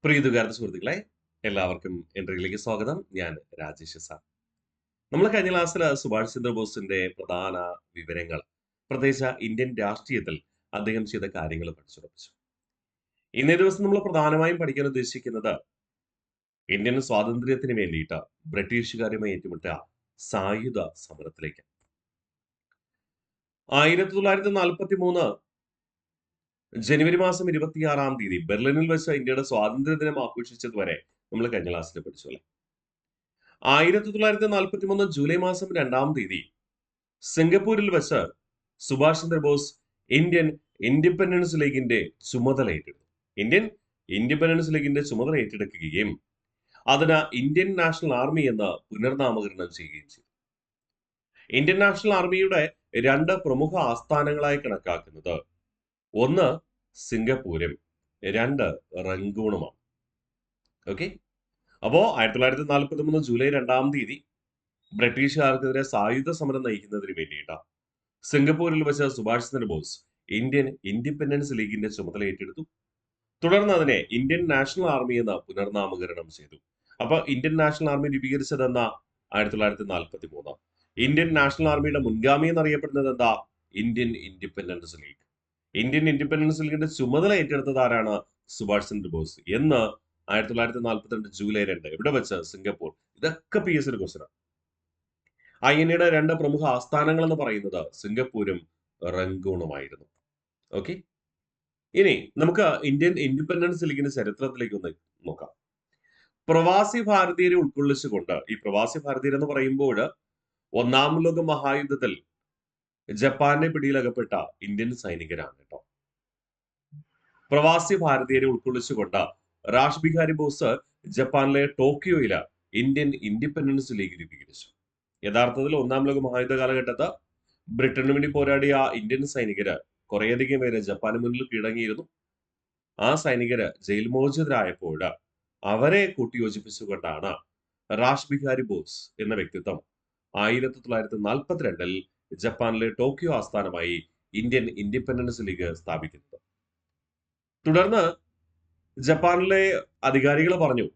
പ്രീതികാരുടെ സുഹൃത്തുക്കളെ എല്ലാവർക്കും എൻട്രിയിലേക്ക് സ്വാഗതം. ഞാൻ രാജേഷ് സാർ. നമ്മൾ കഴിഞ്ഞ ക്ലാസ്സിൽ സുഭാഷ് ചന്ദ്രബോസിന്റെ പ്രധാന വിവരങ്ങൾ, പ്രത്യേകിച്ച് ഇന്ത്യൻ രാഷ്ട്രീയത്തിൽ അദ്ദേഹം ചെയ്ത കാര്യങ്ങൾ പഠിച്ചുറപ്പിച്ചു. ഇന്നേ ദിവസം നമ്മൾ പ്രധാനമായും പഠിക്കാൻ ഉദ്ദേശിക്കുന്നത് ഇന്ത്യൻ സ്വാതന്ത്ര്യത്തിന് വേണ്ടിയിട്ട് ബ്രിട്ടീഷുകാരുമായി ഏറ്റുമുട്ട സായുധ സമരത്തിലേക്ക്. 1943 ജനുവരി മാസം 26 ബെർലിനിൽ വെച്ച് ഇന്ത്യയുടെ സ്വാതന്ത്ര്യ ദിനം ആഘോഷിച്ചത് വരെ നമ്മൾ കഴിഞ്ഞ ക്ലാസ്സിൽ പഠിച്ചു അല്ലേ. 1943 ജൂലൈ മാസം 2 സിംഗപ്പൂരിൽ വെച്ച് സുഭാഷ് ചന്ദ്രബോസ് ഇന്ത്യൻ ഇൻഡിപെൻഡൻസ് ലീഗിന്റെ ചുമതല ഏറ്റെടുത്തു. ഇന്ത്യൻ ഇൻഡിപെൻഡൻസ് ലീഗിന്റെ ചുമതല ഏറ്റെടുക്കുകയും അതിന് ഇന്ത്യൻ നാഷണൽ ആർമി എന്ന് പുനർനാമകരണം ചെയ്യുകയും ചെയ്തു. ഇന്ത്യൻ നാഷണൽ ആർമിയുടെ രണ്ട് പ്രമുഖ ആസ്ഥാനങ്ങളായി കണക്കാക്കുന്നത് ഒന്ന് സിംഗപ്പൂരും രണ്ട് റങ്കൂണുമാണ്. ഓക്കെ, അപ്പോ 1943 ജൂലൈ 2 ബ്രിട്ടീഷുകാർക്കെതിരെ സായുധ സമരം നയിക്കുന്നതിന് വേണ്ടിയിട്ട് സിംഗപ്പൂരിൽ വെച്ച് സുഭാഷ് ചന്ദ്രബോസ് ഇന്ത്യൻ ഇൻഡിപെൻഡൻസ് ലീഗിന്റെ ചുമതല ഏറ്റെടുത്തു. തുടർന്ന് അതിനെ ഇന്ത്യൻ നാഷണൽ ആർമി എന്ന് പുനർനാമകരണം ചെയ്തു. അപ്പൊ ഇന്ത്യൻ നാഷണൽ ആർമി രൂപീകരിച്ചത് എന്നാ 1943. ഇന്ത്യൻ നാഷണൽ ആർമിയുടെ മുൻഗാമി എന്നറിയപ്പെടുന്നത് എന്താ? Indian independence league. Indian independence ലീഗിന്റെ ചുമതല ഏറ്റെടുത്തത് ആരാണ്? സുഭാഷ് ചന്ദ്രബോസ്. എന്ന് 1942 ജൂലൈ 2 ഇവിടെ വെച്ച് സിംഗപ്പൂർ. ഇതൊക്കെ PSC ക്വസ്റ്റ്യൻ. INAയുടെ രണ്ട് പ്രമുഖ ആസ്ഥാനങ്ങൾ എന്ന് പറയുന്നത് സിംഗപ്പൂരും റങ്കൂണുമായിരുന്നു. ഓക്കെ, ഇനി നമുക്ക് ഇന്ത്യൻ ഇൻഡിപെൻഡൻസ് ലീഗിന്റെ ചരിത്രത്തിലേക്ക് ഒന്ന് നോക്കാം. പ്രവാസി ഭാരതീയരെ ഉൾക്കൊള്ളിച്ചുകൊണ്ട്, ഈ പ്രവാസി ഭാരതീയർ എന്ന് പറയുമ്പോൾ ഒന്നാം ലോക മഹായുദ്ധത്തിൽ ജപ്പാന്റെ പിടിയിലകപ്പെട്ട ഇന്ത്യൻ സൈനികരാണ് കേട്ടോ. പ്രവാസി ഭാരതീയരെ ഉൾക്കൊള്ളിച്ചുകൊണ്ട് രാഷ് ബിഹാരി ബോസ് ജപ്പാനിലെ ടോക്കിയോയില് ഇന്ത്യൻ ഇൻഡിപെൻഡൻസ് ലീഗ് രൂപീകരിച്ചു. യഥാർത്ഥത്തിൽ ഒന്നാം ലോക മഹായുദ്ധ കാലഘട്ടത്ത് ബ്രിട്ടന് വേണ്ടി പോരാടിയ ഇന്ത്യൻ സൈനികര് കുറേയധികം പേര് ജപ്പാന് മുന്നിൽ കീഴടങ്ങിയിരുന്നു. ആ സൈനികര് ജയിൽ മോചിതരായപ്പോൾ അവരെ കൂട്ടിയോജിപ്പിച്ചുകൊണ്ടാണ് രാഷ് ബിഹാരി ബോസ് എന്ന വ്യക്തിത്വം 1942 ജപ്പാനിലെ ടോക്കിയോ ആസ്ഥാനമായി ഇന്ത്യൻ ഇൻഡിപെൻഡൻസ് ലീഗ് സ്ഥാപിക്കുന്നത്. തുടർന്ന് ജപ്പാനിലെ അധികാരികൾ പറഞ്ഞു,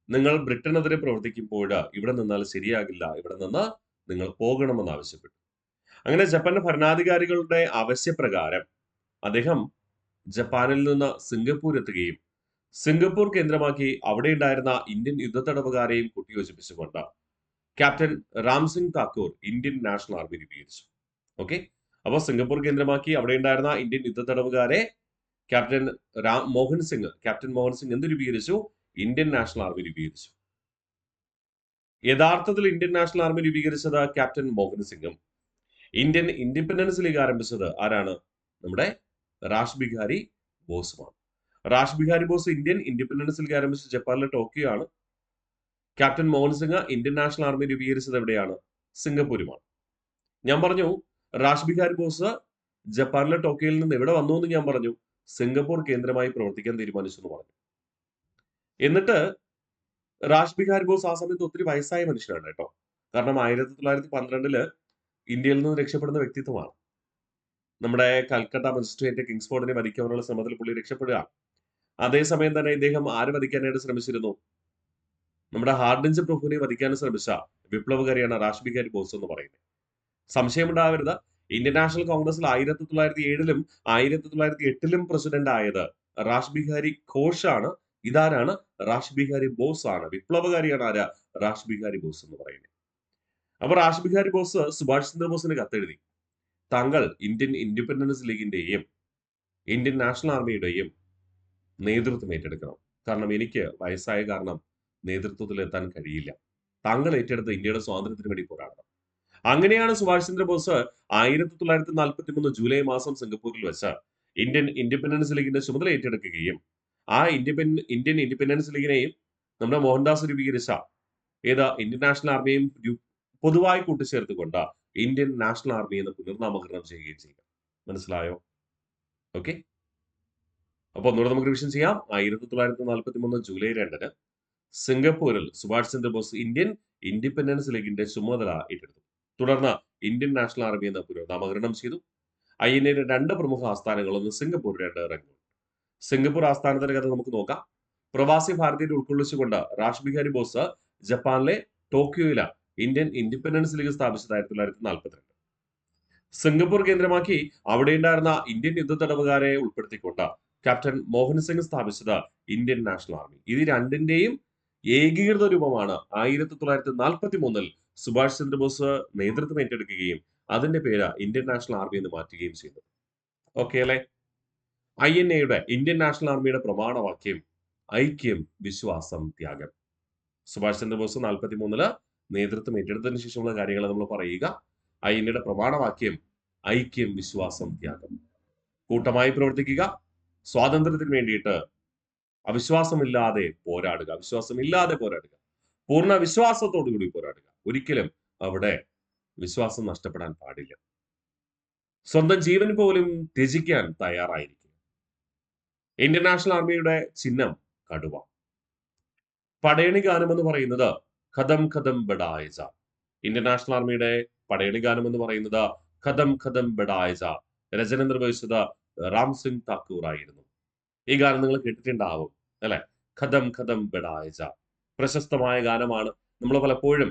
നിങ്ങൾ ബ്രിട്ടനെതിരെ പ്രവർത്തിക്കുമ്പോൾ ഇവിടെ നിന്നാൽ ശരിയാകില്ല, ഇവിടെ നിന്ന് നിങ്ങൾ പോകണമെന്ന് ആവശ്യപ്പെട്ടു. അങ്ങനെ ജപ്പാന്റെ ഭരണാധികാരികളുടെ ആവശ്യപ്രകാരം അദ്ദേഹം ജപ്പാനിൽ നിന്ന് സിംഗപ്പൂർ എത്തുകയും സിംഗപ്പൂർ കേന്ദ്രമാക്കി അവിടെ ഉണ്ടായിരുന്ന ഇന്ത്യൻ യുദ്ധത്തടവുകാരെയും കൂട്ടിയോജിപ്പിച്ചുകൊണ്ട് captain Ram Singh Thakur Indian national army രൂപീകരിച്ചു. ഓക്കെ, അപ്പോൾ സിംഗപ്പൂർ കേന്ദ്രമാക്കി അവിടെ ഉണ്ടായിരുന്ന ഇന്ത്യൻ യുദ്ധത്തടവുകാരെ ക്യാപ്റ്റൻ മോഹൻ സിംഗ് എന്ത് രൂപീകരിച്ചു? ഇന്ത്യൻ നാഷണൽ ആർമി രൂപീകരിച്ചു. യഥാർത്ഥത്തിൽ ഇന്ത്യൻ നാഷണൽ ആർമി രൂപീകരിച്ചത് ക്യാപ്റ്റൻ മോഹൻ സിംഗും ഇന്ത്യൻ ഇൻഡിപെൻഡൻസ് ലീഗ് ആരംഭിച്ചത് ആരാണ്? നമ്മുടെ രാഷ് ബിഹാരി ബോസുമാണ്. Rash Bihari Bose Indian independence league ആരംഭിച്ചത് ജപ്പാനിലെ ടോക്കിയോ ആണ്. Captain Mohan Singh Indian national army രൂപീകരിച്ചത് എവിടെയാണ്? സിംഗപ്പൂരുമാണ്. ഞാൻ പറഞ്ഞു രാഷ് ബിഹാരി ബോസ് ജപ്പാനിലെ ടോക്കിയോയിൽ നിന്ന് എവിടെ വന്നു എന്ന് ഞാൻ പറഞ്ഞു, സിംഗപ്പൂർ കേന്ദ്രമായി പ്രവർത്തിക്കാൻ തീരുമാനിച്ചു എന്ന് പറഞ്ഞു. എന്നിട്ട് രാഷ് ബിഹാരി ബോസ് ആ സമയത്ത് ഒത്തിരി വയസ്സായ മനുഷ്യനാണ് കേട്ടോ. കാരണം 1912 ഇന്ത്യയിൽ നിന്ന് രക്ഷപ്പെടുന്ന വ്യക്തിത്വമാണ്. നമ്മുടെ കൽക്കട്ട മജിസ്ട്രേറ്റ് കിങ്സ്ഫോർഡിനെ വധിക്കാനുള്ള ശ്രമത്തിൽ പുള്ളി രക്ഷപ്പെടുക. അതേസമയം തന്നെ ഇദ്ദേഹം ആര് വധിക്കാനായിട്ട് ശ്രമിച്ചിരുന്നു? നമ്മുടെ ഹാർഡിഞ്ച് പ്രഭുവിനെ വധിക്കാൻ ശ്രമിച്ച വിപ്ലവകാരിയാണ് രാഷ് ബിഹാരി ബോസ് എന്ന് പറയുന്നത്. സംശയമുണ്ടാവരുത്, ഇന്ത്യൻ നാഷണൽ കോൺഗ്രസിൽ 1907 1908 പ്രസിഡന്റ് ആയത് രാഷ് ബിഹാരി ഘോഷ് ആണ്. ഇതാരാണ്? രാഷ് ബിഹാരി ബോസ് ആണ്. വിപ്ലവകാരിയാണ് ആര്? രാഷ് ബിഹാരി ബോസ് എന്ന് പറയുന്നത്. അപ്പൊ രാഷ് ബിഹാരി ബോസ് സുഭാഷ് ചന്ദ്രബോസിന് കത്തെഴുതി, താങ്കൾ ഇന്ത്യൻ ഇൻഡിപെൻഡൻസ് ലീഗിന്റെയും ഇന്ത്യൻ നാഷണൽ ആർമിയുടെയും നേതൃത്വം ഏറ്റെടുക്കണം. കാരണം എനിക്ക് വയസ്സായ കാരണം നേതൃത്വത്തിൽ എത്താൻ കഴിയില്ല. താങ്കൾ ഏറ്റെടുത്ത് ഇന്ത്യയുടെ സ്വാതന്ത്ര്യത്തിന് വേണ്ടി പോരാടണം. അങ്ങനെയാണ് സുഭാഷ് ചന്ദ്രബോസ് 1943 ജൂലൈ മാസം സിംഗപ്പൂരിൽ വെച്ച് ഇന്ത്യൻ ഇൻഡിപെൻഡൻസ് ലീഗിന്റെ ചുമതല ഏറ്റെടുക്കുകയും ആ ഇന്ത്യൻ ഇൻഡിപെൻഡൻസ് ലീഗിനെയും നമ്മുടെ മോഹൻദാസ് രൂപീകരിച്ച ഇന്ത്യൻ നാഷണൽ ആർമിയും പൊതുവായി കൂട്ടിച്ചേർത്തുകൊണ്ട് ഇന്ത്യൻ നാഷണൽ ആർമി എന്ന് പുനർനാമകരണം ചെയ്യുകയും ചെയ്യുക. മനസ്സിലായോ? ഓക്കെ, അപ്പൊ ഒന്നുകൂടെ നമുക്ക് റിവിഷൻ ചെയ്യാം. 1943 ജൂലൈ 2 സിംഗപ്പൂരിൽ സുഭാഷ് ചന്ദ്രബോസ് ഇന്ത്യൻ ഇൻഡിപെൻഡൻസ് ലീഗിന്റെ ചുമതല ഏറ്റെടുത്തു. തുടർന്ന് ഇന്ത്യൻ നാഷണൽ ആർമി എന്ന് പുനർനാമകരണം ചെയ്തു. INAയുടെ രണ്ട് പ്രമുഖ ആസ്ഥാനങ്ങൾ, ഒന്ന് സിംഗപ്പൂർ, രണ്ട് റങ്കൂൺ. സിംഗപ്പൂർ ആസ്ഥാനത്തിന്റെ കഥ നമുക്ക് നോക്കാം. പ്രവാസി ഭാരതീയരെ ഉൾക്കൊള്ളിച്ചുകൊണ്ട് റാഷ് ബിഹാരി ബോസ് ജപ്പാനിലെ ടോക്കിയോയില ഇന്ത്യൻ ഇൻഡിപെൻഡൻസ് ലീഗ് സ്ഥാപിച്ചത് 1942. സിംഗപ്പൂർ കേന്ദ്രമാക്കി അവിടെയുണ്ടായിരുന്ന ഇന്ത്യൻ യുദ്ധ തടവുകാരെ ഉൾപ്പെടുത്തിക്കൊണ്ട് ക്യാപ്റ്റൻ മോഹൻ സിംഗ് സ്ഥാപിച്ചത് ഇന്ത്യൻ നാഷണൽ ആർമി. ഇത് രണ്ടിന്റെയും ഏകീകൃത രൂപമാണ് 1943 സുഭാഷ് ചന്ദ്രബോസ് നേതൃത്വം ഏറ്റെടുക്കുകയും അതിന്റെ പേര് ഇന്ത്യൻ നാഷണൽ ആർമി എന്ന് മാറ്റുകയും ചെയ്തു. ഓക്കെ അല്ലെ? INA ഇന്ത്യൻ നാഷണൽ ആർമിയുടെ പ്രമാണവാക്യം ഐക്യം, വിശ്വാസം, ത്യാഗം. സുഭാഷ് ചന്ദ്രബോസ് 43 നേതൃത്വം ഏറ്റെടുത്തതിനു ശേഷമുള്ള കാര്യങ്ങൾ നമ്മൾ പറയുക. INA പ്രമാണവാക്യം ഐക്യം, വിശ്വാസം, ത്യാഗം. കൂട്ടമായി പ്രവർത്തിക്കുക, സ്വാതന്ത്ര്യത്തിന് വേണ്ടിയിട്ട് അവിശ്വാസമില്ലാതെ പോരാടുക, പൂർണ്ണ വിശ്വാസത്തോടു കൂടി പോരാടുക. ഒരിക്കലും അവിടെ വിശ്വാസം നഷ്ടപ്പെടാൻ പാടില്ല. സ്വന്തം ജീവൻ പോലും ത്യജിക്കാൻ തയ്യാറായിരിക്കും. ഇന്ത്യൻ നാഷണൽ ആർമിയുടെ ചിഹ്നം കടുവ. പടയണി ഗാനം എന്ന് പറയുന്നത് ഖദം ഖദം ബഡായജ. ഇന്ത്യൻ നാഷണൽ ആർമിയുടെ പടയണി ഗാനം എന്ന് പറയുന്നത് ഖദം ഖദം ബഡായജ. രചന നിർവഹിച്ചത് റാം സിംഗ് താക്കൂർ ആയിരുന്നു. ഈ ഗാനം നിങ്ങൾ കേട്ടിട്ടുണ്ടാവും അല്ലെ? ഖദം ഖദം ബഡായജ പ്രശസ്തമായ ഗാനമാണ്. നമ്മൾ പലപ്പോഴും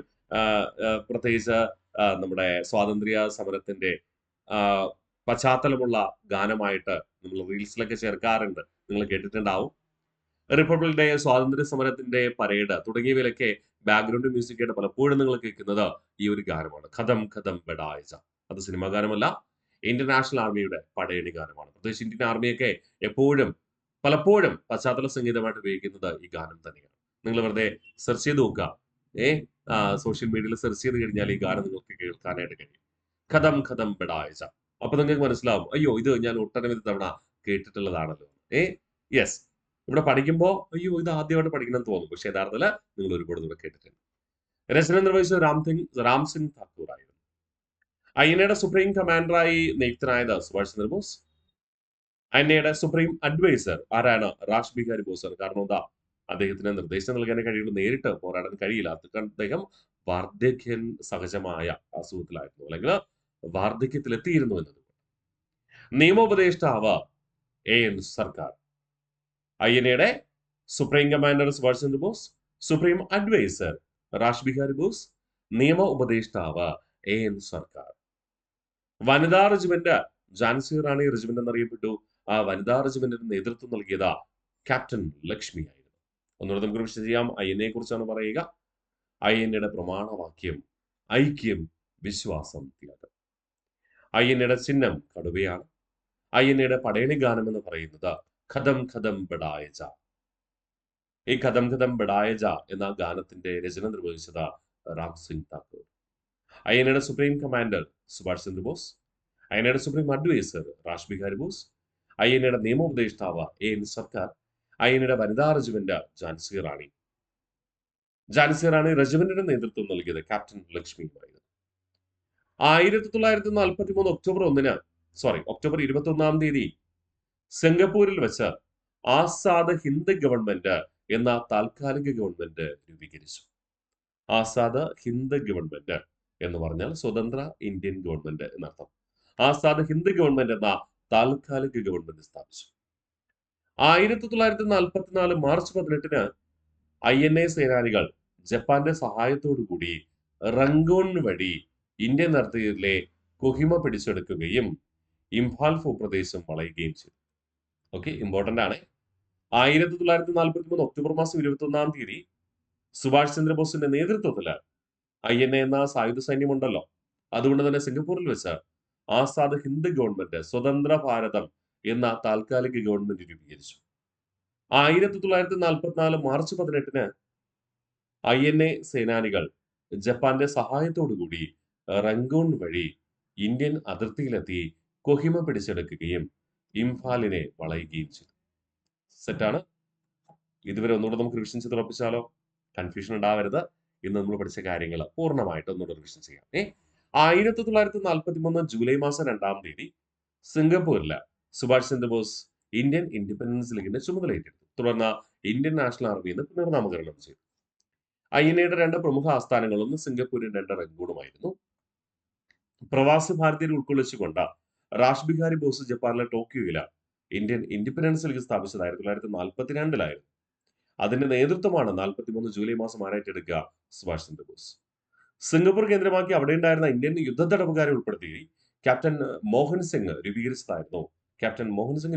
പ്രത്യേകിച്ച് നമ്മുടെ സ്വാതന്ത്ര്യ സമരത്തിന്റെ പശ്ചാത്തലമുള്ള ഗാനമായിട്ട് നമ്മൾ റീൽസിലൊക്കെ ചേർക്കാറുണ്ട്. നിങ്ങൾ കേട്ടിട്ടുണ്ടാവും. റിപ്പബ്ലിക് ഡേ, സ്വാതന്ത്ര്യ സമരത്തിന്റെ പരേഡ് തുടങ്ങിയവയിലൊക്കെ ബാക്ക്ഗ്രൗണ്ട് മ്യൂസിക് ആയിട്ട് പലപ്പോഴും നിങ്ങൾ കേൾക്കുന്നത് ഈ ഒരു ഗാനമാണ്, ഖദം ഖദം ബഡായജ. അത് സിനിമാ ഗാനമല്ല, ഇന്ത്യൻ നാഷണൽ ആർമിയുടെ പടയണി ഗാനമാണ്. പ്രത്യേകിച്ച് ഇന്ത്യൻ ആർമിയൊക്കെ പലപ്പോഴും പശ്ചാത്തല സംഗീതമായിട്ട് ഉപയോഗിക്കുന്നത് ഈ ഗാനം തന്നെയാണ്. നിങ്ങൾ വെറുതെ സെർച്ച് ചെയ്ത് നോക്കുക. സോഷ്യൽ മീഡിയയിൽ സെർച്ച് ചെയ്ത് കഴിഞ്ഞാൽ ഈ ഗാനം നിങ്ങൾക്ക് കേൾക്കാനായിട്ട് കഴിയും. ഖദം ഖദം ബഡായജ. അപ്പൊ നിങ്ങൾക്ക് മനസ്സിലാവും, അയ്യോ ഇത് ഞാൻ ഒട്ടനവധി തവണ കേട്ടിട്ടുള്ളതാണല്ലോ. യെസ്, ഇവിടെ പഠിക്കുമ്പോൾ അയ്യോ ഇത് ആദ്യമായിട്ട് പഠിക്കണം തോന്നും. പക്ഷെ യഥാർത്ഥത്തിൽ നിങ്ങൾ ഒരുപാട് കൂടെ കേട്ടിട്ടുണ്ട്. രചന നിർവഹിച്ചത് റാം സിംഗ് താക്കൂർ ആയിരുന്നു. INA സുപ്രീം കമാൻഡറായി നിയുക്തനായത് Subhash Chandra Bose. INA supreme adviser ആരാണ്? റാഷ് ബിഹാരി ബോസ് ആണ്. കാരണം എന്താ? അദ്ദേഹത്തിന് നിർദ്ദേശം നൽകാൻ കഴിയുള്ളൂ, നേരിട്ട് പോരാടാൻ കഴിയില്ല. അദ്ദേഹം വാർദ്ധക്യൻ സഹജമായ അസുഖത്തിലായിരുന്നു, അല്ലെങ്കിൽ വാർദ്ധക്യത്തിലെത്തിയിരുന്നു എന്നത്. നിയമോപദേഷ്ടാവ് AN Sarkar. INA supreme commander Subhash Chandra Bose, supreme adviser Rash Bihari Bose, നിയമ ഉപദേഷ്ടാവ് AN സർക്കാർ. വനിതാ റെജിമെന്റ് ഝാൻസി റാണി റെജിമെന്റ് എന്നറിയപ്പെട്ടു. ആ വനിതാ റെജിമെന്റിന് നേതൃത്വം നൽകിയത് ക്യാപ്റ്റൻ ലക്ഷ്മി ആയിരുന്നു. ഒന്നുകൂടെ നമുക്ക് വിശദീകരിച്ച് ചെയ്യാം. INA കുറിച്ചാണ് പറയുക. INA പ്രമാണവാക്യം ഐക്യം, വിശ്വാസം, ത്യാഗം. INA ചിഹ്നം കടുവയാണ്. INA പടയണി ഗാനം എന്ന് പറയുന്നത് ഖദം ഖദം ബഡായജ. ഈ ഖദം ഖദം ബഡായജ എന്ന ഗാനത്തിന്റെ രചന നിർവഹിച്ചത് Ram Singh Thakur. INA supreme commander Subhash Chandra Bose, INA supreme adviser Rash Bihari Bose, INA നിയമോപദേഷ്ടാവ് AN സർക്കാർ, INA വനിതാ റെജിമെന്റ് ഝാൻസി റാണി. ഝാൻസി റാണി റെജിമെന്റിന് നേതൃത്വം നൽകിയത് ക്യാപ്റ്റൻ ലക്ഷ്മിയുമായിരുന്നു. 1943 ഒക്ടോബർ 21 സിംഗപ്പൂരിൽ വെച്ച് ആസാദ് ഹിന്ദ് ഗവൺമെന്റ് എന്ന താൽക്കാലിക ഗവൺമെന്റ് രൂപീകരിച്ചു. ആസാദ് ഹിന്ദ് ഗവൺമെന്റ് എന്ന് പറഞ്ഞാൽ സ്വതന്ത്ര ഇന്ത്യൻ ഗവൺമെന്റ് എന്നർത്ഥം. ആസാദ് ഹിന്ദ് ഗവൺമെന്റ് എന്ന താൽക്കാലിക ഗവൺമെന്റ് സ്ഥാപിച്ചു. 1944 മാർച്ച് 18 INA സേനാനികൾ ജപ്പാന്റെ സഹായത്തോടു കൂടി റംഗൂൺ വഴി ഇന്ത്യൻ അതിർത്തിയിലെ കൊഹിമ പിടിച്ചെടുക്കുകയും ഇംഫാൽ ഭൂപ്രദേശം വളയുകയും ചെയ്തു. ഓക്കെ, ഇമ്പോർട്ടന്റ് ആണ്. 1943 ഒക്ടോബർ 21 സുഭാഷ് ചന്ദ്രബോസിന്റെ നേതൃത്വത്തില് INA എന്ന സായുധ സൈന്യമുണ്ടല്ലോ, അതുകൊണ്ട് തന്നെ സിംഗപ്പൂരിൽ വെച്ച് ആസാദ് ഹിന്ദ് ഗവൺമെന്റ്, സ്വതന്ത്ര ഭാരതം എന്ന താൽക്കാലിക ഗവൺമെന്റ് രൂപീകരിച്ചു. 1944 മാർച്ച് 18 INA സേനാനികൾ ജപ്പാന്റെ സഹായത്തോടു കൂടി റംഗൂൺ വഴി ഇന്ത്യൻ അതിർത്തിയിലെത്തി കൊഹിമ പിടിച്ചെടുക്കുകയും ഇംഫാലിനെ വളയുകയും ചെയ്തു. സെറ്റാണ്. ഇതുവരെ ഒന്നുകൂടെ നമുക്ക് റിവിഷൻ ചെയ്ത് ഉറപ്പിച്ചാലോ? കൺഫ്യൂഷൻ ഉണ്ടാവരുത്. ഇന്ന് നമ്മൾ പഠിച്ച കാര്യങ്ങൾ പൂർണ്ണമായിട്ട് ഒന്നുകൂടെ റിവിഷൻ ചെയ്യാം. 1943 ജൂലൈ 2 സിംഗപ്പൂരില് സുഭാഷ് ചന്ദ്രബോസ് ഇന്ത്യൻ ഇൻഡിപെൻഡൻസ് ലീഗിന്റെ ചുമതല ഏറ്റെടുത്തു. തുടർന്ന് ഇന്ത്യൻ നാഷണൽ ആർമി എന്ന് പുനർനാമകരണം ചെയ്തു. INA 2 പ്രമുഖ ആസ്ഥാനങ്ങൾ, ഒന്ന് സിംഗപ്പൂരും 2 റംഗൂണുമായിരുന്നു. പ്രവാസി ഭാരതീയരെ ഉൾക്കൊള്ളിച്ചുകൊണ്ട് റാഷ് ബിഹാരി ബോസ് ജപ്പാനിലെ ടോക്കിയോയില് ഇന്ത്യൻ ഇൻഡിപെൻഡൻസ് ലീഗ് സ്ഥാപിച്ചത് 1942 അതിന്റെ നേതൃത്വമാണ് 43 ജൂലൈ മാസം ആരായിട്ടെടുക്കുക? സുഭാഷ് ചന്ദ്രബോസ്. സിംഗപ്പൂർ കേന്ദ്രമാക്കി അവിടെ ഉണ്ടായിരുന്ന ഇന്ത്യൻ യുദ്ധത്തടവുകാരെ ഉൾപ്പെടുത്തി ക്യാപ്റ്റൻ മോഹൻ സിംഗ്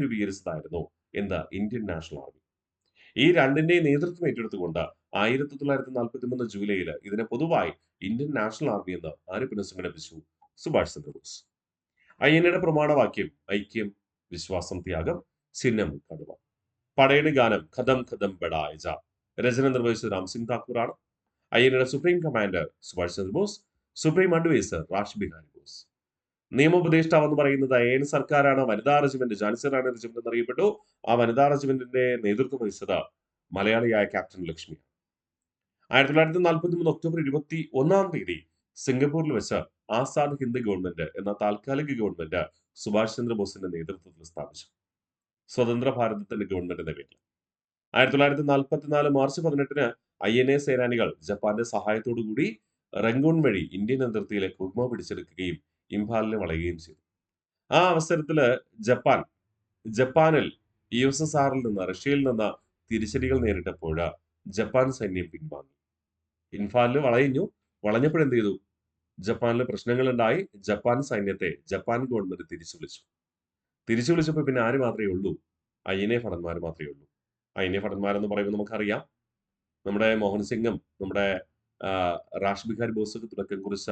രൂപീകരിച്ചതായിരുന്നു എന്താ ഇന്ത്യൻ നാഷണൽ ആർമി. ഈ രണ്ടിന്റെയും നേതൃത്വം ഏറ്റെടുത്തുകൊണ്ട് 1943 ജൂലൈയിൽ ഇതിനെ പൊതുവായി ഇന്ത്യൻ നാഷണൽ ആർമി എന്ന് ആര് പുനഃസംഘടിപ്പിച്ചു? സുഭാഷ് ചന്ദ്രബോസ്. അയ്യനയുടെ പ്രമാണവാക്യം ഐക്യം, വിശ്വാസം, ത്യാഗം, ചിഹ്നം കടുവ. പടയണി ഗാനം ഖദം ഖദം ബഡായ ജ. രചന നിർവഹിച്ചത് രാംസിംഗ് താക്കൂറാണ്. അയ്യനയുടെ supreme commander Subhash Chandra Bose, supreme adviser Rash Bihari Bose. നിയമോപദേഷ്ടാവെന്ന് പറയുന്നത് AN സർക്കാരാണ്. വനിതാ റെജിമെന്റ് ഝാൻസി റാണി റെജിമെന്റ് എന്നറിയപ്പെട്ടു. ആ വനിതാ റെജിമെന്റിന്റെ നേതൃത്വം വഹിച്ചത് മലയാളിയായ ക്യാപ്റ്റൻ ലക്ഷ്മി. 1943 ഒക്ടോബർ 21 സിംഗപ്പൂരിൽ വെച്ച് ആസാദ് ഹിന്ദ് ഗവൺമെന്റ് എന്ന താൽക്കാലിക ഗവൺമെന്റ് സുഭാഷ് ചന്ദ്രബോസിന്റെ നേതൃത്വത്തിൽ സ്ഥാപിച്ചു. സ്വതന്ത്ര ഭാരതത്തിന്റെ ഗവൺമെന്റ് എന്ന പേരിൽ. 1944 മാർച്ച് 18 INA സേനാനികൾ ജപ്പാന്റെ സഹായത്തോടുകൂടി റംഗൂൺ വഴി ഇന്ത്യൻ അതിർത്തിയിലെ കുഗ്മ പിടിച്ചെടുക്കുകയും ഇംഫാലിനെ വളയുകയും ചെയ്തു. ആ അവസരത്തില് ജപ്പാനിൽ USSRൽ നിന്ന്, റഷ്യയിൽ നിന്ന് തിരിച്ചടികൾ നേരിട്ടപ്പോൾ ജപ്പാൻ സൈന്യം പിൻവാങ്ങി. ഇംഫാലിൽ വളഞ്ഞപ്പോൾ എന്ത് ചെയ്തു? ജപ്പാനിൽ പ്രശ്നങ്ങൾ ഉണ്ടായി. ജപ്പാൻ സൈന്യത്തെ ജപ്പാൻ ഗവൺമെന്റ് തിരിച്ചു വിളിച്ചപ്പോൾ പിന്നെ ആര് മാത്രമേ ഉള്ളൂ? INA ഭടന്മാർ മാത്രമേ ഉള്ളൂ. INA ഭടന്മാരെന്ന് പറയുമ്പോൾ നമുക്കറിയാം, നമ്മുടെ മോഹൻ സിംഗും നമ്മുടെ രാഷ് ബിഹാരി ബോസൊക്കെ തുടക്കം കുറിച്ച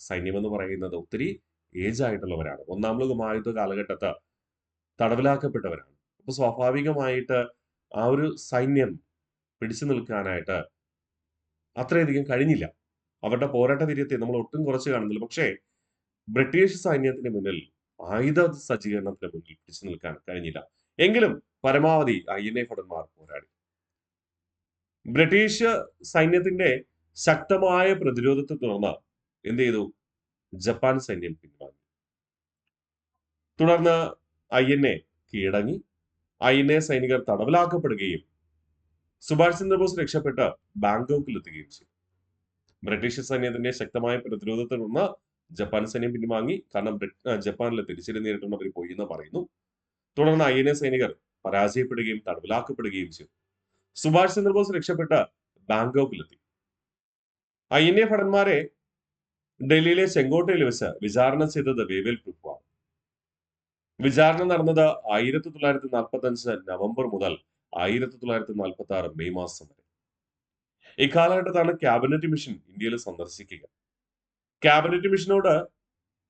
സൈന്യം എന്ന് പറയുന്നത് ഒത്തിരി ഏജ് ആയിട്ടുള്ളവരാണ്. ഒന്നാം ലോക മഹായുദ്ധ കാലഘട്ടത്ത് തടവിലാക്കപ്പെട്ടവരാണ്. അപ്പൊ സ്വാഭാവികമായിട്ട് ആ ഒരു സൈന്യം പിടിച്ചു നിൽക്കാനായിട്ട് അത്രയധികം കഴിഞ്ഞില്ല. അവരുടെ പോരാട്ട വീര്യത്തെ നമ്മൾ ഒട്ടും കുറച്ച് കാണുന്നില്ല. പക്ഷേ ബ്രിട്ടീഷ് സൈന്യത്തിന് മുന്നിൽ, ആയുധ സജ്ജീകരണത്തിന് മുന്നിൽ പിടിച്ചു നിൽക്കാൻ കഴിഞ്ഞില്ല. എങ്കിലും പരമാവധി INA ഭടന്മാർ പോരാടി. ബ്രിട്ടീഷ് സൈന്യത്തിന്റെ ശക്തമായ പ്രതിരോധത്തെ തുടർന്ന് എന്ത് ചെയ്തു? ജപ്പാൻ സൈന്യം പിൻവാങ്ങി. തുടർന്ന് INA കീഴടങ്ങി. INA സൈനികർ തടവിലാക്കപ്പെടുകയും സുഭാഷ് ചന്ദ്രബോസ് രക്ഷപ്പെട്ട് ബാങ്കോക്കിലെത്തുകയും ചെയ്തു. ബ്രിട്ടീഷ് സൈന്യത്തിന്റെ ശക്തമായ പ്രതിരോധത്തെ തുടർന്ന് ജപ്പാൻ സൈന്യം പിൻവാങ്ങി. കാരണം ജപ്പാനിലെ തിരിച്ചടി നേരിട്ടുള്ളവർ പോയി എന്ന് പറയുന്നു. തുടർന്ന് INA സൈനികർ പരാജയപ്പെടുകയും തടവിലാക്കപ്പെടുകയും ചെയ്തു. സുഭാഷ് ചന്ദ്രബോസ് രക്ഷപ്പെട്ട് ബാങ്കോക്കിലെത്തി. INA ഭടന്മാരെ ഡൽഹിയിലെ ചെങ്കോട്ടയിൽ വെച്ച് വിചാരണ ചെയ്തത് വേവൽ പ്രഭുവാണ്. വിചാരണ നടന്നത് 1945 നവംബർ മുതൽ 1946 മെയ് മാസം വരെ. ഇക്കാലഘട്ടത്താണ് ക്യാബിനറ്റ് മിഷൻ ഇന്ത്യയിൽ സന്ദർശിക്കുക. ക്യാബിനറ്റ് മിഷനോട്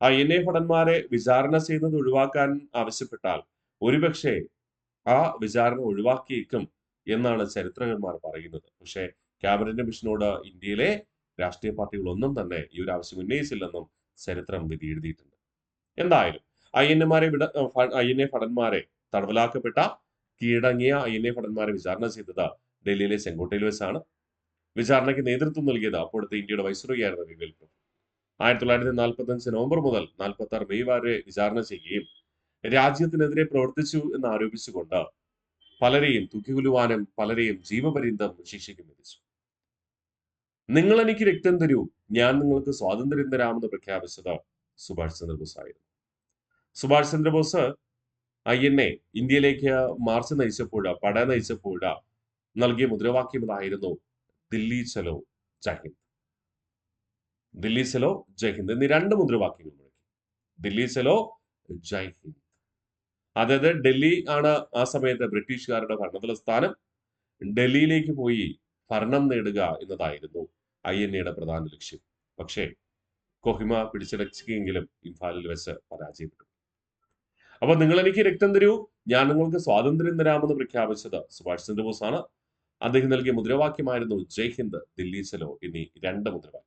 INA ഭടന്മാരെ വിചാരണ ചെയ്യുന്നത് ഒഴിവാക്കാൻ ആവശ്യപ്പെട്ടാൽ ഒരുപക്ഷെ ആ വിചാരണ ഒഴിവാക്കിയേക്കും എന്നാണ് ചരിത്രകാരന്മാർ പറയുന്നത്. പക്ഷേ ക്യാബിനറ്റ് മിഷനോട് ഇന്ത്യയിലെ രാഷ്ട്രീയ പാർട്ടികൾ ഒന്നും തന്നെ ഈ ഒരു ആവശ്യം ഉന്നയിച്ചില്ലെന്നും ചരിത്രം വിധി എഴുതിയിട്ടുണ്ട്. എന്തായാലും INA ഭടന്മാരെ തടവിലാക്കപ്പെട്ട കീഴടങ്ങിയ INA ഭടന്മാരെ വിചാരണ ചെയ്തത് ഡൽഹിയിലെ ചെങ്കോട്ടയിൽ വെച്ചാണ്. വിചാരണയ്ക്ക് നേതൃത്വം നൽകിയത് അപ്പോഴത്തെ ഇന്ത്യയുടെ വൈസ്രോയി ആയിരുന്ന വേവൽ പ്രഭു. 1945 നവംബർ മുതൽ 46 മെയ് വരെ വിചാരണ ചെയ്യുകയും രാജ്യത്തിനെതിരെ പ്രവർത്തിച്ചു എന്ന് ആരോപിച്ചുകൊണ്ട് പലരെയും തൂക്കിക്കൊല്ലുവാനും പലരെയും ജീവപര്യന്തം ശിക്ഷയ്ക്കും വിധിച്ചു. നിങ്ങൾ എനിക്ക് രക്തം തരൂ, ഞാൻ നിങ്ങൾക്ക് സ്വാതന്ത്ര്യം തരാമെന്ന് പ്രഖ്യാപിച്ചത് സുഭാഷ് ചന്ദ്രബോസ് ആയിരുന്നു. സുഭാഷ് ചന്ദ്രബോസ് INA ഇന്ത്യയിലേക്ക് മാർച്ച് നയിച്ചപ്പോൾ, പട നയിച്ചപ്പോൾ നൽകിയ മുദ്രാവാക്യം ഇതായിരുന്നു: ദില്ലി ചലോ ജയ് ഹിന്ദ്. ദില്ലി ചലോ ജയ് ഹിന്ദ് എന്നീ രണ്ട് മുദ്രാവാക്യങ്ങൾ മുഴക്കി. ദില്ലി ചലോ ജയ് ഹിന്ദ്. അതായത് ഡൽഹി ആണ് ആ സമയത്ത് ബ്രിട്ടീഷുകാരുടെ ഭരണതലസ്ഥാനം. ഡൽഹിയിലേക്ക് പോയി ഭരണം നേടുക എന്നതായിരുന്നു INAയുടെ പ്രധാന ലക്ഷ്യം. പക്ഷേ കൊഹിമ പിടിച്ചടക്കുകയെങ്കിലും ഇംഫാലിൽ വെച്ച് പരാജയപ്പെട്ടു. അപ്പൊ നിങ്ങൾ എനിക്ക് രക്തം തരൂ, ഞാൻ നിങ്ങൾക്ക് സ്വാതന്ത്ര്യം തരാമെന്ന് പ്രഖ്യാപിച്ചത് സുഭാഷ് ചന്ദ്രബോസ് ആണ്. അദ്ദേഹം നൽകിയ മുദ്രാവാക്യമായിരുന്നു ജയ് ഹിന്ദ്, ദില്ലി ചലോ എന്നീ രണ്ട് മുദ്രാവാക്യങ്ങൾ.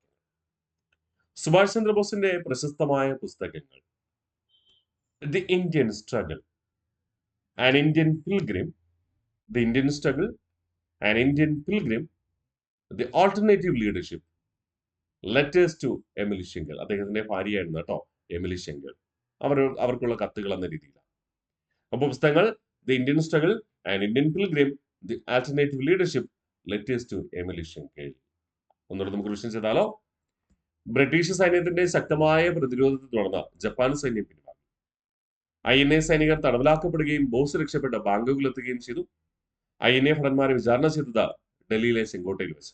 സുഭാഷ് ചന്ദ്രബോസിന്റെ പ്രശസ്തമായ പുസ്തകങ്ങൾ: the Indian struggle, an Indian pilgrim, the Indian struggle, an Indian pilgrim, the alternative leadership, letters to Emilie Schenkl. അദ്ദേഹത്തിന്റെ ഭാര്യയായിരുന്നു കേട്ടോ എമിലി ശെങ്കൽ. അവർക്കുള്ള കത്തുകൾ എന്ന രീതിയിലാണ്. അപ്പോൾ പുസ്തകങ്ങൾ: the Indian struggle, an Indian pilgrim, the alternative leadership, letters to Emilie Schenkl. ഒന്നുകൂടെ നമുക്ക് റിവിഷൻ ചെയ്താലോ? ബ്രിട്ടീഷ് സൈന്യത്തിന്റെ ശക്തമായ പ്രതിരോധത്തെ തുടർന്ന് ജപ്പാൻ സൈന്യം പിൻവാങ്ങി. INA സൈനികർ തടവിലാക്കപ്പെടുകയും ബോസ് രക്ഷപ്പെട്ട ബാങ്കോക്കിലെത്തുകയും ചെയ്തു. INA ഭടന്മാരെ വിചാരണ ചെയ്തത് ഡൽഹിയിലെ ചെങ്കോട്ടയിൽ വെച്ച്.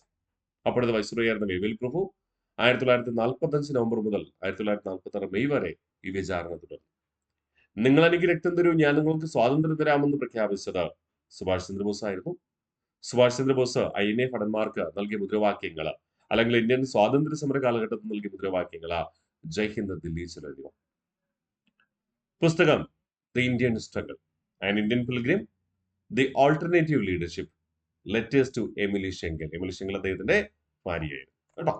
അപ്പോഴത്തെ വൈസ്രോയായിരുന്ന വേവൽ പ്രഭു 1945 നവംബർ മുതൽ 1946 മെയ് വരെ ഈ വിചാരണ തുടർന്നു. നിങ്ങൾ എനിക്ക് രക്തം തരൂ, ഞാൻ നിങ്ങൾക്ക് സ്വാതന്ത്ര്യം തരാമെന്ന് പ്രഖ്യാപിച്ചത് സുഭാഷ് ചന്ദ്രബോസ് ആയിരുന്നു. സുഭാഷ് ചന്ദ്രബോസ് INA ഭടന്മാർക്ക് നൽകിയ മുദ്രാവാക്യങ്ങൾ, അല്ലെങ്കിൽ ഇന്ത്യൻ സ്വാതന്ത്ര്യ സമര കാലഘട്ടത്തിൽ നൽകിയ മുദ്രാവാക്യങ്ങൾ ജയ് ഹിന്ദ്, ദില്ലി ചലോ എന്നിവ. പുസ്തകം the Indian struggle, an Indian pilgrim, the alternative leadership, letters to Emilie Schenkl. Emilie Schenkl അദ്ദേഹത്തിന്റെ ഭാര്യയായിരുന്നു കേട്ടോ.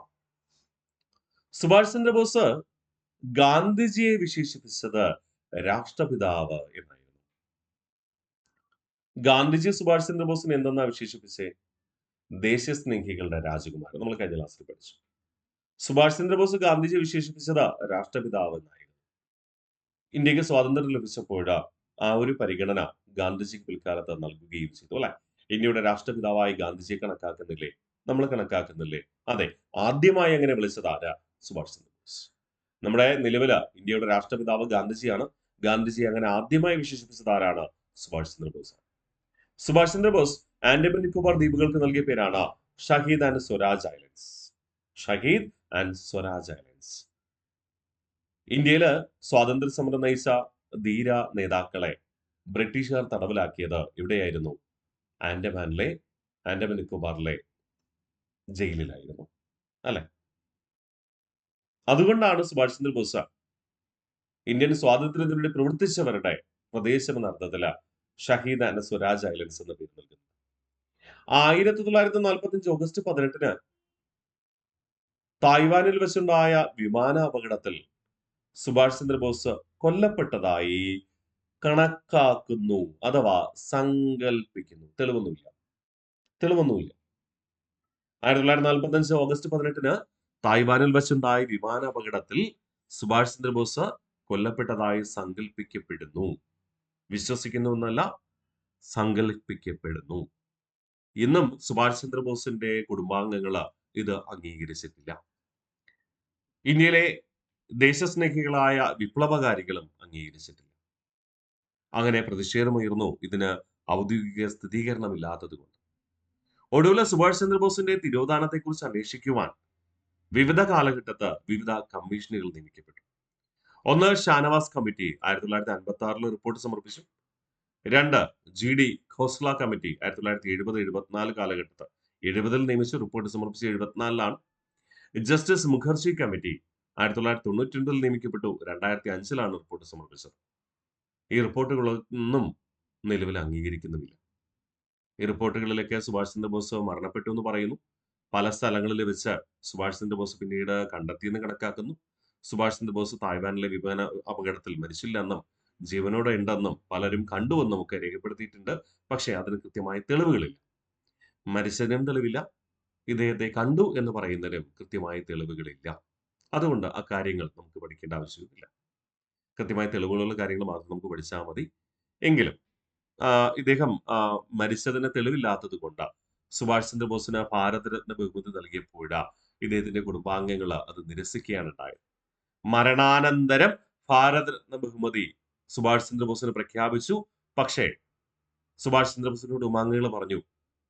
സുഭാഷ് ചന്ദ്രബോസ് ഗാന്ധിജിയെ വിശേഷിപ്പിച്ചത് രാഷ്ട്രപിതാവ് എന്നായിരുന്നു. ഗാന്ധിജി സുഭാഷ് ചന്ദ്രബോസിനെ എന്തെന്നാ വിശേഷിപ്പിച്ചേ? ദേശസ്നേഹികളുടെ രാജകുമാരൻ. നമ്മൾ കഴിഞ്ഞ ക്ലാസ്സിൽ പഠിച്ചു. സുഭാഷ് ചന്ദ്രബോസ് ഗാന്ധിജിയെ വിശേഷിപ്പിച്ചത് രാഷ്ട്രപിതാവ് എന്നായിരുന്നു. ഇന്ത്യക്ക് സ്വാതന്ത്ര്യം ലഭിച്ചപ്പോൾ ആ ഒരു പരിഗണന ഗാന്ധിജിക്ക് പിൽക്കാലത്ത് നൽകുകയും ചെയ്തു അല്ലെ. ഇന്ത്യയുടെ രാഷ്ട്രപിതാവായി ഗാന്ധിജിയെ കണക്കാക്കുന്നില്ലേ? നമ്മൾ കണക്കാക്കുന്നില്ലേ? അതെ, ആദ്യമായി അങ്ങനെ വിളിച്ചത് ആരാ? സുഭാഷ് ചന്ദ്രബോസ്. നമ്മുടെ നിലവില് ഇന്ത്യയുടെ രാഷ്ട്രപിതാവ് ഗാന്ധിജിയാണ്. ഗാന്ധിജി അങ്ങനെ ആദ്യമായി വിശേഷിപ്പിച്ചത് ആരാണ്? സുഭാഷ് ചന്ദ്രബോസ്. സുഭാഷ് ചന്ദ്രബോസ് ആൻഡമാൻ നിക്കോബാർ ദ്വീപുകൾക്ക് നൽകിയ പേരാണ് Shaheed and Swaraj islands. Shaheed and Swaraj islands. ഇന്ത്യയില് സ്വാതന്ത്ര്യ സമരം നയിച്ച ധീര നേതാക്കളെ ബ്രിട്ടീഷുകാർ തടവിലാക്കിയത് എവിടെയായിരുന്നു? ആൻഡമാൻ നിക്കോബാറിലെ ജയിലിലായിരുന്നു അല്ലെ. അതുകൊണ്ടാണ് സുഭാഷ് ചന്ദ്രബോസ് ഇന്ത്യൻ സ്വാതന്ത്ര്യത്തിന് വേണ്ടി പ്രവർത്തിച്ചവരുടെ പ്രദേശം എന്ന അർത്ഥത്തില് ഷഹീദ് ആൻഡ് സ്വരാജ് ഐലൻഡ്സ് എന്ന പേര് നൽകുന്നത്. 1945 ഓഗസ്റ്റ് 18 തായ്വാനിൽ വെച്ചുണ്ടായ വിമാന അപകടത്തിൽ സുഭാഷ് ചന്ദ്രബോസ് കൊല്ലപ്പെട്ടതായി കണക്കാക്കുന്നു അഥവാ സങ്കൽപ്പിക്കുന്നു. തെളിവൊന്നുമില്ല. 1945 ഓഗസ്റ്റ് 18 തായ്വാനിൽ വെച്ചുണ്ടായ വിമാന അപകടത്തിൽ സുഭാഷ് ചന്ദ്രബോസ് കൊല്ലപ്പെട്ടതായി സങ്കല്പിക്കപ്പെടുന്നു. വിശ്വസിക്കുന്നു എന്നല്ല, സങ്കല്പിക്കപ്പെടുന്നു. ഇന്നും സുഭാഷ് ചന്ദ്രബോസിന്റെ കുടുംബാംഗങ്ങള് ഇത് അംഗീകരിച്ചിട്ടില്ല. ഇന്ത്യയിലെ ദേശസ്നേഹികളായ വിപ്ലവകാരികളും അംഗീകരിച്ചിട്ടില്ല. അങ്ങനെ പ്രതിഷേധമുയർന്നു, ഇതിന് ഔദ്യോഗിക സ്ഥിരീകരണമില്ലാത്തത് കൊണ്ട്. ഒടുവിൽ സുഭാഷ് ചന്ദ്രബോസിന്റെ തിരോധാനത്തെക്കുറിച്ച് അന്വേഷിക്കുവാൻ വിവിധ കാലഘട്ടത്ത് വിവിധ കമ്മീഷനുകൾ നിയമിക്കപ്പെട്ടു. ഒന്ന്, ഷാനവാസ് കമ്മിറ്റി 1956 റിപ്പോർട്ട് സമർപ്പിച്ചു. 2, GD ഖോസ്ല കമ്മിറ്റി 1970-74 കാലഘട്ടത്ത് 70 നിയമിച്ചു, റിപ്പോർട്ട് സമർപ്പിച്ച് 74 ജസ്റ്റിസ് മുഖർജി കമ്മിറ്റി 1992 നിയമിക്കപ്പെട്ടു, 2005 റിപ്പോർട്ട് സമർപ്പിച്ചത്. ഈ റിപ്പോർട്ടുകളൊന്നും നിലവിൽ അംഗീകരിക്കുന്നുമില്ല. ഈ റിപ്പോർട്ടുകളിലൊക്കെ സുഭാഷ് ചന്ദ്രബോസ് മരണപ്പെട്ടു എന്ന് പറയുന്നു. പല സ്ഥലങ്ങളിൽ വെച്ച് സുഭാഷ് ചന്ദ്രബോസ് പിന്നീട് കണ്ടെത്തിയെന്ന് കണക്കാക്കുന്നു. സുഭാഷ് ചന്ദ്രബോസ് തായ്വാനിലെ വിമാന അപകടത്തിൽ മരിച്ചില്ലെന്നും ജീവനോടെ ഉണ്ടെന്നും പലരും കണ്ടുവെന്നും ഒക്കെ രേഖപ്പെടുത്തിയിട്ടുണ്ട്. പക്ഷേ അതിന് കൃത്യമായ തെളിവുകളില്ല. മരിച്ചതിനും തെളിവില്ല, ഇദ്ദേഹത്തെ കണ്ടു എന്ന് പറയുന്നതിനും കൃത്യമായ തെളിവുകളില്ല. അതുകൊണ്ട് ആ കാര്യങ്ങൾ നമുക്ക് പഠിക്കേണ്ട ആവശ്യമില്ല. കൃത്യമായ തെളിവുകളുള്ള കാര്യങ്ങൾ മാത്രം നമുക്ക് പഠിച്ചാൽ മതി. എങ്കിലും ഇദ്ദേഹം മരിച്ചതിന് തെളിവില്ലാത്തത് കൊണ്ട് സുഭാഷ് ചന്ദ്രബോസിന് ഭാരതരത്ന ബഹുമതി നൽകിയപ്പോൾ ഇദ്ദേഹത്തിന്റെ കുടുംബാംഗങ്ങൾ അത് നിരസിക്കുകയാണ് ഉണ്ടായത്. മരണാനന്തരം ഭാരതരത്ന ബഹുമതി സുഭാഷ് ചന്ദ്രബോസിന് പ്രഖ്യാപിച്ചു. പക്ഷേ സുഭാഷ് ചന്ദ്രബോസിന്റെ കുടുംബാംഗങ്ങൾ പറഞ്ഞു,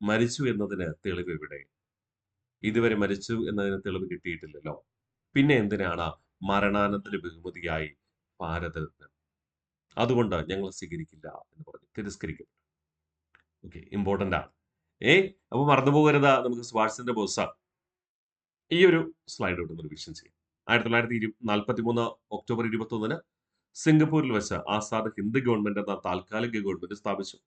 മരിച്ചു എന്നതിന് തെളിവ് എവിടെ? ഇതുവരെ മരിച്ചു എന്നതിന് തെളിവ് കിട്ടിയിട്ടില്ലല്ലോ, പിന്നെ എന്തിനാണ് മരണാനന്തര ബഹുമതിയായി ഭാരതരത്നം? അതുകൊണ്ട് ഞങ്ങൾ സ്വീകരിക്കില്ല എന്ന് പറഞ്ഞു തിരസ്കരിക്കപ്പെട്ടു. ഓക്കെ, ഇമ്പോർട്ടന്റ് ആണ്. അപ്പൊ മറന്നുപോകരുത്. നമുക്ക് സുഭാഷ് ചന്ദ്രബോസ് ഈ ഒരു സ്ലൈഡോട്ട് റിവിഷൻ ചെയ്യാം. 1943 ഒക്ടോബർ 21 സിംഗപ്പൂരിൽ വെച്ച് ആസാദ് ഹിന്ദ് ഗവൺമെന്റ് എന്ന താൽക്കാലിക ഗവൺമെന്റ് സ്ഥാപിച്ചു.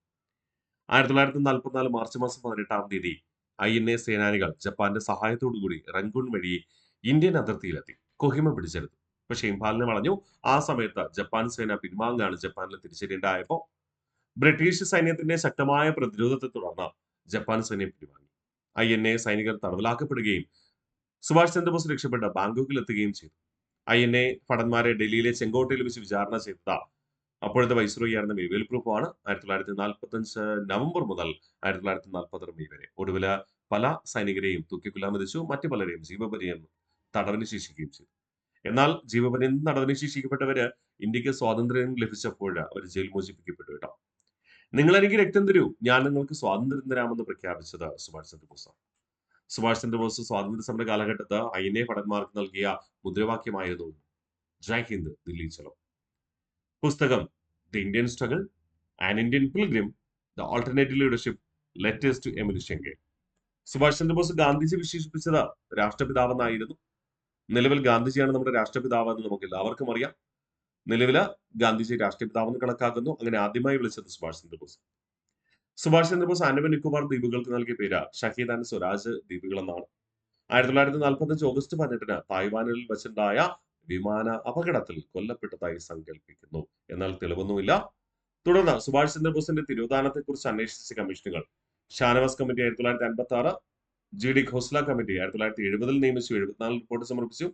1944 മാർച്ച് മാസം 18 INA സേനാനികൾ ജപ്പാന്റെ സഹായത്തോടുകൂടി റങ്കൂൺ വഴി ഇന്ത്യൻ അതിർത്തിയിലെത്തി കൊഹിമ പിടിച്ചെടുത്തു. പക്ഷേ ഇംഫാലിനെ വളഞ്ഞു. ആ സമയത്ത് ജപ്പാൻ സേന പിൻവാങ്ങാണ് ജപ്പാനിൽ തിരിച്ചടിയുണ്ടായപ്പോ ബ്രിട്ടീഷ് സൈന്യത്തിന്റെ ശക്തമായ പ്രതിരോധത്തെ തുടർന്ന് ജപ്പാൻ സൈന്യം പിൻവാങ്ങി. INA സൈനികർ തടവിലാക്കപ്പെടുകയും സുഭാഷ് ചന്ദ്രബോസ് രക്ഷപ്പെട്ട് ബാങ്കോക്കിൽ എത്തുകയും ചെയ്തു. INA ഭടന്മാരെ ഡൽഹിയിലെ ചെങ്കോട്ടയിൽ വെച്ച് വിചാരണ ചെയ്ത അപ്പോഴത്തെ വൈസ്രോയി ആയിരുന്ന വേവൽ പ്രഭുവാണ്. 1945 നവംബർ മുതൽ 1946 മെയ് വരെ. ഒടുവിൽ പല സൈനികരെയും തൂക്കിക്കൊല്ലാൻ വിധിച്ചു. മറ്റു പലരെയും ജീവപര്യന്തം തടവിന് ശിക്ഷിക്കുകയും ചെയ്തു. എന്നാൽ ജീവപര്യന്തം തടവിന് ശിക്ഷിക്കപ്പെട്ടവര് ഇന്ത്യക്ക് സ്വാതന്ത്ര്യം ലഭിച്ചപ്പോൾ അവർ ജയിൽ മോചിപ്പിക്കപ്പെട്ടു കേട്ടോ. നിങ്ങൾ എനിക്ക് രക്തം തരൂ, ഞാൻ നിങ്ങൾക്ക് സ്വാതന്ത്ര്യം തരാമെന്ന് പ്രഖ്യാപിച്ചത് സുഭാഷ് ചന്ദ്രബോസാണ്. സുഭാഷ് ചന്ദ്രബോസ് സ്വാതന്ത്ര്യ സമര കാലഘട്ടത്ത് ഐഎൻഎ ഭടന്മാർക്ക് നൽകിയ മുദ്രാവാക്യമായിരുന്നു ജയ് ഹിന്ദ് ദില്ലി ചലോ. പുസ്തകം the Indian struggle and Indian pilgrim the alternative leadership letters to Emilie Schenkl. Subhash Chandra Bose Gandhiji വിശേഷിപ്പിച്ചത് രാഷ്ട്രപിതാവെന്നായിരുന്നു. നിലവിൽ ഗാന്ധിജിയാണ് നമ്മുടെ രാഷ്ട്രപിതാവ് എന്ന് നമുക്ക് എല്ലാവർക്കും അറിയാം. നിലവില് ഗാന്ധിജി രാഷ്ട്രപിതാവെന്ന് കണക്കാക്കുന്നു. അങ്ങനെ ആദ്യമായി വിളിച്ചത് സുഭാഷ് ചന്ദ്രബോസ്. സുഭാഷ് ചന്ദ്രബോസ് ആൻഡമാൻ നിക്കോബാർ ദ്വീപുകൾക്ക് നൽകിയ പേര് ഷഹീദ് ആൻഡ് സ്വരാജ് ദ്വീപുകൾ എന്നാണ്. 1945 ഓഗസ്റ്റ് 18-ന് തായ്വാനിൽ വെച്ചുണ്ടായ വിമാന അപകടത്തിൽ കൊല്ലപ്പെട്ടതായി സങ്കല്പിക്കുന്നു. എന്നാൽ തെളിവൊന്നുമില്ല. തുടർന്ന് സുഭാഷ് ചന്ദ്രബോസിന്റെ തിരോധാനത്തെക്കുറിച്ച് അന്വേഷിച്ച കമ്മീഷനുകൾ Shahnawaz committee 1956, GD Khosla committee 1970 നിയമിച്ചു 74 റിപ്പോർട്ട് സമർപ്പിച്ചു.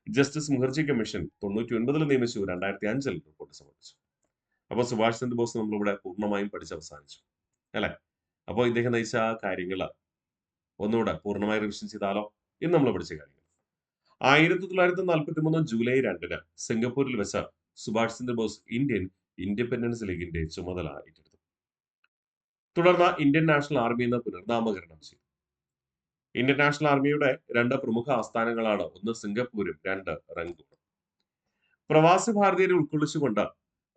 ജസ്റ്റിസ് മുഖർജി കമ്മീഷൻ 99 നിയമിച്ചു 2005 റിപ്പോർട്ട് സമർപ്പിച്ചു. അപ്പോൾ സുഭാഷ് ചന്ദ്രബോസ് നമ്മളിവിടെ പൂർണ്ണമായും പഠിച്ച് അവസാനിച്ചു അല്ലെ. അപ്പോൾ ഇദ്ദേഹം നയിച്ച കാര്യങ്ങൾ ഒന്നുകൂടെ പൂർണ്ണമായി റിവിഷൻ ചെയ്താലോ? ഇന്ന് നമ്മൾ പഠിച്ച കാര്യങ്ങൾ 1943 ജൂലൈ 2-ന് സിംഗപ്പൂരിൽ വെച്ച് സുഭാഷ് ചന്ദ്രബോസ് ഇന്ത്യൻ ഇൻഡിപെൻഡൻസ് ലീഗിന്റെ ചുമതല ഏറ്റെടുത്തു. തുടർന്ന് ഇന്ത്യൻ നാഷണൽ ആർമി എന്ന് പുനർനാമകരണം ചെയ്തു. ഇന്ത്യൻ നാഷണൽ ആർമിയുടെ രണ്ട് പ്രമുഖ ആസ്ഥാനങ്ങളാണ്, ഒന്ന് സിംഗപ്പൂരും, രണ്ട് റംഗൂണും. പ്രവാസി ഭാരതീയരെ ഉൾക്കൊള്ളിച്ചുകൊണ്ട്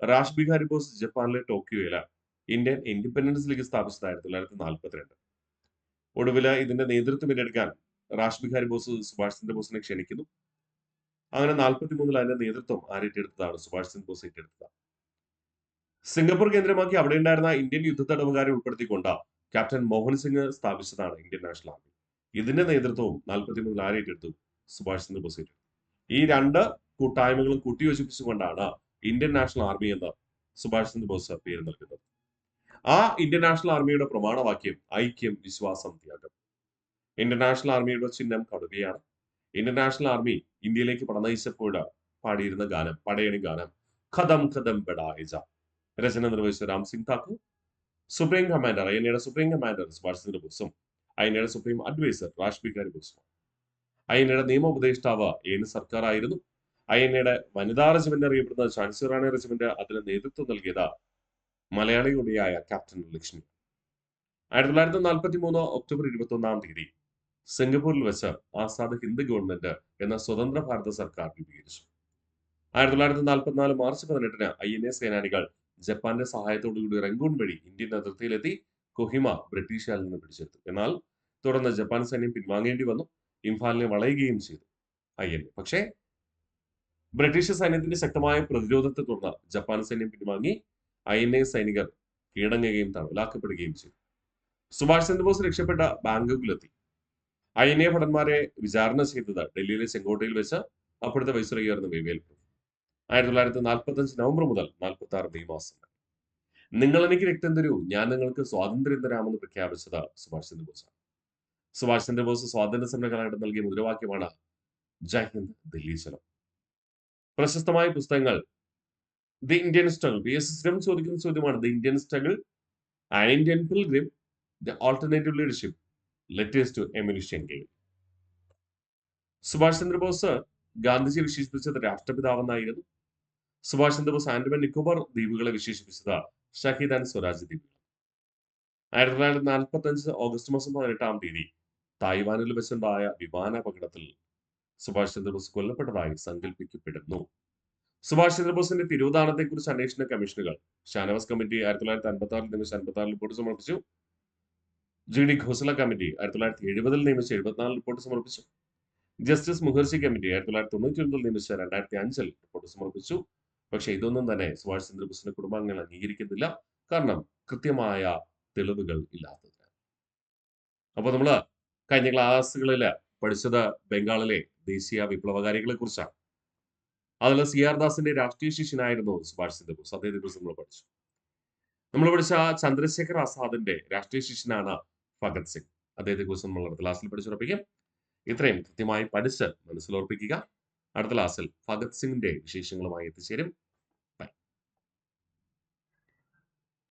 റാഷ് ബിഹാരി ബോസ് ജപ്പാനിലെ ടോക്കിയോയില് ഇന്ത്യൻ ഇൻഡിപെൻഡൻസ് ലീഗ് സ്ഥാപിച്ചത് 1942. ഒടുവില് ഇതിന്റെ നേതൃത്വം ഏറ്റെടുക്കാൻ റാഷ് ബിഹാരി ബോസ് സുഭാഷ് ചന്ദ്രബോസിനെ ക്ഷണിക്കുന്നു. അങ്ങനെ 43-ൽ അതിന്റെ നേതൃത്വം ആരേറ്റെടുത്തതാണ്? സുഭാഷ് ചന്ദ്രബോസ് ഏറ്റെടുത്തത്. സിംഗപ്പൂർ കേന്ദ്രമാക്കി അവിടെ ഉണ്ടായിരുന്ന ഇന്ത്യൻ യുദ്ധ തടവുകാരെ ഉൾപ്പെടുത്തിക്കൊണ്ട് ക്യാപ്റ്റൻ മോഹൻ സിംഗ് സ്ഥാപിച്ചതാണ് ഇന്ത്യൻ നാഷണൽ ആർമി. ഇതിന്റെ നേതൃത്വവും 43-ൽ ആരേറ്റെടുത്തു? സുഭാഷ് ചന്ദ്രബോസ് ഏറ്റെടുത്തു. ഈ രണ്ട് കൂട്ടായ്മകളും കൂട്ടിയോജിപ്പിച്ചുകൊണ്ടാണ് ഇന്ത്യൻ നാഷണൽ ആർമി എന്ന് സുഭാഷ് ചന്ദ്രബോസ് പേര് നൽകുന്നത്. ആ ഇന്ത്യൻ നാഷണൽ ആർമിയുടെ പ്രമാണവാക്യം ഐക്യം, വിശ്വാസം, ത്യാഗം. ഇന്ത്യൻ നാഷണൽ ആർമിയുടെ ചിഹ്നം കടുവയാണ്. ഇന്ത്യൻ നാഷണൽ ആർമി ഇന്ത്യയിലേക്ക് പടനയിച്ചപ്പോൾ പാടിയിരുന്ന ഗാനം, പടയണി ഗാനം ഖദം ഖദം ബഡായിജ. രചന നിർവഹിച്ച രാം സിംഗ് താക്കൂർ. സുപ്രീം കമാൻഡർ, ഐഎൻഎയുടെ സുപ്രീം കമാൻഡർ സുഭാഷ് ചന്ദ്രബോസും ഐഎൻഎയുടെ സുപ്രീം അഡ്വൈസർ റാഷ് ബിഹാരി ബോസും. ഐഎൻഎയുടെ നിയമ ഉപദേഷ്ടാവ് ഏന് സർക്കാർ ആയിരുന്നു. ഐഎൻഎയുടെ വനിതാ റെജിമെന്റ് അറിയപ്പെടുന്ന ഝാൻസി റാണി റെജിമെന്റ് അതിന് നേതൃത്വം നൽകിയത് മലയാളി കൂടിയായ ക്യാപ്റ്റൻ ലക്ഷ്മി. 1943 ഒക്ടോബർ 21 സിംഗപ്പൂരിൽ വെച്ച് ആസാദ് ഹിന്ദ് ഗവൺമെന്റ് എന്ന സ്വതന്ത്ര ഭാരത സർക്കാർ രൂപീകരിച്ചു. 1944 മാർച്ച് 18-ന് ഐഎൻഎ സേനാനികൾ ജപ്പാന്റെ സഹായത്തോടുകൂടി റംഗൂൺ വഴി ഇന്ത്യൻ അതിർത്തിയിലെത്തി കൊഹിമ ബ്രിട്ടീഷുകാരിൽ നിന്ന് പിടിച്ചെടുത്തു. എന്നാൽ തുടർന്ന് ജപ്പാൻ സൈന്യം പിൻവാങ്ങേണ്ടി വന്നു. ഇംഫാലിനെ വളയുകയും ചെയ്തു ഐഎൻഎ. പക്ഷേ ബ്രിട്ടീഷ് സൈന്യത്തിന്റെ ശക്തമായ പ്രതിരോധത്തെ തുടർന്ന് ജപ്പാൻ സൈന്യം പിൻവാങ്ങി. ഐഎൻഎ സൈനികർ കീഴടങ്ങുകയും തടവിലാക്കപ്പെടുകയും ചെയ്തു. സുഭാഷ് ചന്ദ്രബോസ് രക്ഷപ്പെട്ട ബാങ്കോക്കിലെത്തി. ഐഎൻഎ ഭടന്മാരെ വിചാരണ ചെയ്തത് ഡൽഹിയിലെ ചെങ്കോട്ടയിൽ വെച്ച് അപ്പോഴത്തെ വൈസ്രോയിയായിരുന്ന വേവേൽ പ്രഭു. 1945 നവംബർ മുതൽ 46 മെയ് മാസം. നിങ്ങൾ എനിക്ക് രക്തം തരൂ, ഞാൻ നിങ്ങൾക്ക് സ്വാതന്ത്ര്യം തരാമെന്ന് പ്രഖ്യാപിച്ചത് സുഭാഷ് ചന്ദ്രബോസാണ്. സുഭാഷ് ചന്ദ്രബോസ് സ്വാതന്ത്ര്യ സമര കാലഘട്ടം നൽകിയ മുദ്രാവാക്യമാണ് ജയ് ഹിന്ദ് ദില്ലി ചലോ. പ്രശസ്തമായ പുസ്തകങ്ങൾ ദി ഇന്ത്യൻ സ്ട്രഗിൾ, PSC സ്ഥിരം ചോദിക്കുന്ന ചോദ്യമാണ്. The Indian struggle and Indian pilgrim the alternative leadership letters to Emilie Schenkl. Subhash Chandra Bose ഗാന്ധിജിയെ വിശേഷിപ്പിച്ചത് രാഷ്ട്രപിതാവെന്നായിരുന്നു. സുഭാഷ് ചന്ദ്രബോസ് ആൻഡമാൻ നിക്കോബാർ ദ്വീപുകളെ വിശേഷിപ്പിച്ചത് ഷഹീദ് ആൻഡ് സ്വരാജ് ദ്വീപുകൾ. 1945 ഓഗസ്റ്റ് മാസം 18 തായ്വാനിൽ വെച്ചുണ്ടായ വിമാനാപകടത്തിൽ സുഭാഷ് ചന്ദ്രബോസ് കൊല്ലപ്പെട്ടതായി സങ്കല്പിക്കപ്പെടുന്നു. സുഭാഷ് ചന്ദ്രബോസിന്റെ തിരോധാനത്തെക്കുറിച്ച് അന്വേഷണ കമ്മീഷനുകൾ ഷാനവാസ് കമ്മിറ്റി 1956 നിയമിച്ച 56 റിപ്പോർട്ട് സമർപ്പിച്ചു. GD ഖോസ്ല കമ്മിറ്റി 1970 നിയമിച്ച 74 റിപ്പോർട്ട് സമർപ്പിച്ചു. ജസ്റ്റിസ് മുഖർജി കമ്മിറ്റി 1999 നിയമിച്ച 2005 റിപ്പോർട്ട് സമർപ്പിച്ചു. പക്ഷെ ഇതൊന്നും തന്നെ സുഭാഷ് ചന്ദ്രബോസിന്റെ കുടുംബാംഗങ്ങൾ അംഗീകരിക്കുന്നില്ല. കാരണം കൃത്യമായ തെളിവുകൾ ഇല്ലാത്തതിനാൽ. അപ്പോൾ നമ്മൾ കഴിഞ്ഞ ക്ലാസ്സുകളിൽ പഠിച്ചത് ബംഗാളിലെ ദേശീയ വിപ്ലവകാരികളെ കുറിച്ചാണ്. അതിൽ CR ദാസിന്റെ രാഷ്ട്രീയ ശിഷ്യനായിരുന്നു സുഭാഷ് ചന്ദ്രബോസ്. അദ്ദേഹത്തെ കുറിച്ച് നമ്മൾ പഠിച്ചു. നമ്മൾ പഠിച്ച ചന്ദ്രശേഖർ ആസാദിന്റെ രാഷ്ട്രീയ ശിഷ്യനാണ് ഭഗത് സിംഗ്. അദ്ദേഹത്തെ കുറിച്ച് നമ്മൾ അടുത്ത ക്ലാസ്സിൽ പഠിച്ചുറപ്പിക്കും. ഇത്രയും കൃത്യമായി പഠിച്ച് മനസ്സിലുറപ്പിക്കുക. അടുത്ത ക്ലാസ്സിൽ ഭഗത് സിംഗിന്റെ വിശേഷങ്ങളുമായി എത്തിച്ചേരും.